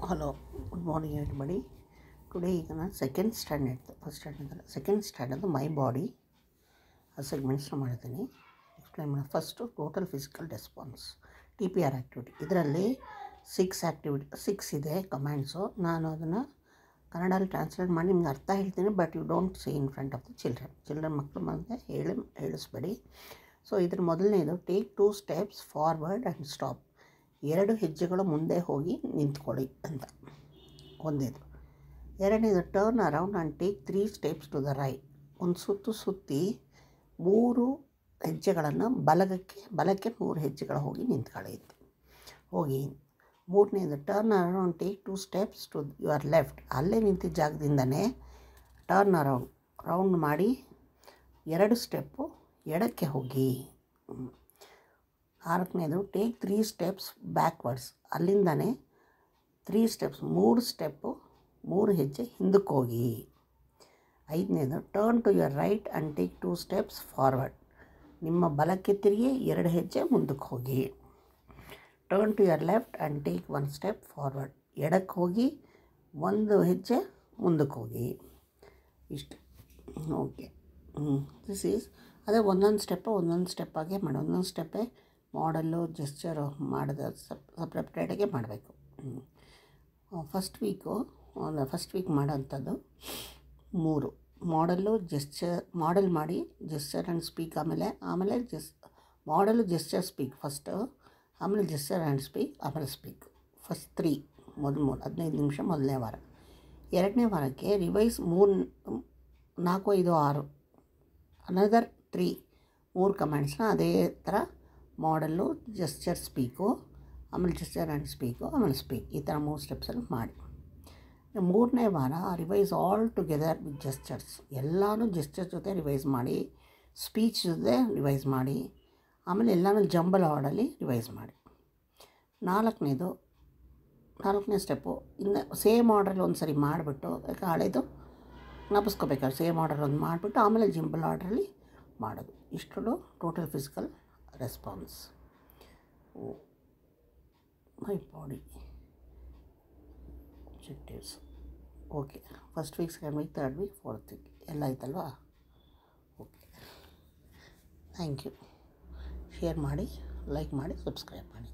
Hello, good morning everybody. Today ಈಗ ನಾನು second standard my body ಸೆಗ್ಮೆಂಟ್ಸ್ನ ಮಾಡ್ತೀನಿ. ಎಕ್ಸ್ಪ್ಲೈನ್ ಮಾಡಿ. First total physical response TPR activity. ಇದರಲ್ಲಿ 6 ಇದೆ ಕಮ್ಯಾಂಡ್ಸು. ನಾನು ಅದನ್ನು ಕನ್ನಡದಲ್ಲಿ ಟ್ರಾನ್ಸ್ಲೇಟ್ ಮಾಡಿ ನಿಮ್ಗೆ ಅರ್ಥ ಹೇಳ್ತೀನಿ, but you don't say in front of the children ಮಕ್ಕಳು ಮುಂದೆ ಹೇಳಿಸ್ಬೇಡಿ. ಸೊ ಇದ್ರ ಮೊದಲನೇದು take 2 steps forward and stop. 2 ಹೆಜ್ಜೆಗಳು ಮುಂದೆ ಹೋಗಿ ನಿಂತ್ಕೊಳ್ಳಿ ಅಂತ ಒಂದೇದು. ಎರಡನೇದು turn around and take 3 steps to the right. ಒಂದು ಸುತ್ತಿ 3 ಹೆಜ್ಜೆಗಳನ್ನು ಬಲಕ್ಕೆ 3 ಹೆಜ್ಜೆಗಳು ಹೋಗಿ ನಿಂತ್ಕೊಳ್ಳಿ ಹೋಗಿ. ಮೂರನೇದು turn around take 2 steps to your left. ಅಲ್ಲೇ ನಿಂತಿದ್ದ ಜಾಗದಿಂದನೇ ಟರ್ನ್ ರೌಂಡ್ ಮಾಡಿ 2 ಸ್ಟೆಪ್ಪು ಎಡಕ್ಕೆ ಹೋಗಿ. 4ನೇದು ಟೇಕ್ 3 steps ಬ್ಯಾಕ್ವರ್ಡ್ಸ್. ಅಲ್ಲಿಂದನೇ 3 steps 3 ಹೆಜ್ಜೆ ಹಿಂದಕ್ಕೆ ಹೋಗಿ. 5ನೇದು turn to your right and take 2 steps forward. ನಿಮ್ಮ ಬಲಕ್ಕೆ ತಿರುಗಿ 2 ಹೆಜ್ಜೆ ಮುಂದಕ್ಕೆ ಹೋಗಿ. Turn to your left and take 1 step forward. ಎಡಕ್ಕೆ ಹೋಗಿ 1 ಹೆಜ್ಜೆ ಮುಂದಕ್ಕೆ ಹೋಗಿ. ಇಷ್ಟು. ಓಕೆ. ದಿಸ್ ಈಸ್ ಅದೇ ಒಂದೊಂದು ಸ್ಟೆಪ್ಪಾಗೆ ಮಾಡಿ. ಒಂದೊಂದು ಸ್ಟೆಪ್ಪೇ ಮಾಡಲ್ಲು ಜೆಸ್ಚರು ಮಾಡಿದ ಸಪ್ರೇಟಾಗೆ ಮಾಡಬೇಕು. ಫಸ್ಟ್ ವೀಕ್ ಮಾಡೋಂಥದ್ದು 3 ಮಾಡಲ್ ಮಾಡಿ ಜೆಸ್ಚರ್ ಆ್ಯಂಡ್ ಸ್ಪೀಕ್. ಆಮೇಲೆ ಮಾಡಲು ಜೆಸ್ಚರ್ ಸ್ಪೀಕ್ ಫಸ್ಟು, ಆಮೇಲೆ ಜೆಸ್ಚರ್ ಆ್ಯಂಡ್ ಸ್ಪೀಕ್, ಆಮೇಲೆ ಸ್ಪೀಕ್. ಫಸ್ಟ್ 3 15 ನಿಮಿಷ ಮೊದಲನೇ ವಾರ. 2ನೇ ವಾರಕ್ಕೆ ರಿವೈಸ್ 4, 5, 6 ಅನದರ್ 3 ಕಮ್ಯಾಂಡ್ಸ್ನ ಅದೇ ಥರ ಮಾಡಲ್ಲು ಜೆಸ್ಚರ್ ಸ್ಪೀಕು, ಆಮೇಲೆ ಜೆಸ್ಚರ್ ಆ್ಯಂಡ್ ಸ್ಪೀಕು, ಆಮೇಲೆ ಸ್ಪೀಕ್. ಈ ಥರ 3 ಸ್ಟೆಪ್ಸಲ್ಲಿ ಮಾಡಿ. 3ನೇ ವಾರ revise all together with gestures. ಎಲ್ಲನೂ ಜೆಸ್ಚರ್ ಜೊತೆ ರಿವೈಸ್ ಮಾಡಿ, ಸ್ಪೀಚ್ ಜೊತೆ ರಿವೈಸ್ ಮಾಡಿ, ಆಮೇಲೆ ಎಲ್ಲನೂ ಜಂಬಲ್ ಆರ್ಡಲ್ಲಿ ರಿವೈಸ್ ಮಾಡಿ. 4ನೇ ಸ್ಟೆಪ್ಪು ಇನ್ನು ಸೇಮ್ ಆರ್ಡ್ರಲ್ಲಿ ಒಂದು ಸರಿ ಮಾಡಿಬಿಟ್ಟು, ಯಾಕೆ ಹಳೇದು ಜ್ಞಾಪಿಸ್ಕೋಬೇಕಾದ್ರೆ ಸೇಮ್ ಆರ್ಡರ್ ಒಂದು ಮಾಡಿಬಿಟ್ಟು ಆಮೇಲೆ ಜಂಬಲ್ ಆರ್ಡ್ರಲ್ಲಿ ಮಾಡೋದು. ಇಷ್ಟು total physical response my body objectives. Okay. First week, second week, third week, fourth week ಎಲ್ಲ ಆಯ್ತಲ್ವಾ? ಓಕೆ. Thank you. ಶೇರ್ ಮಾಡಿ, ಲೈಕ್ ಮಾಡಿ, ಸಬ್ಸ್ಕ್ರೈಬ್ ಮಾಡಿ.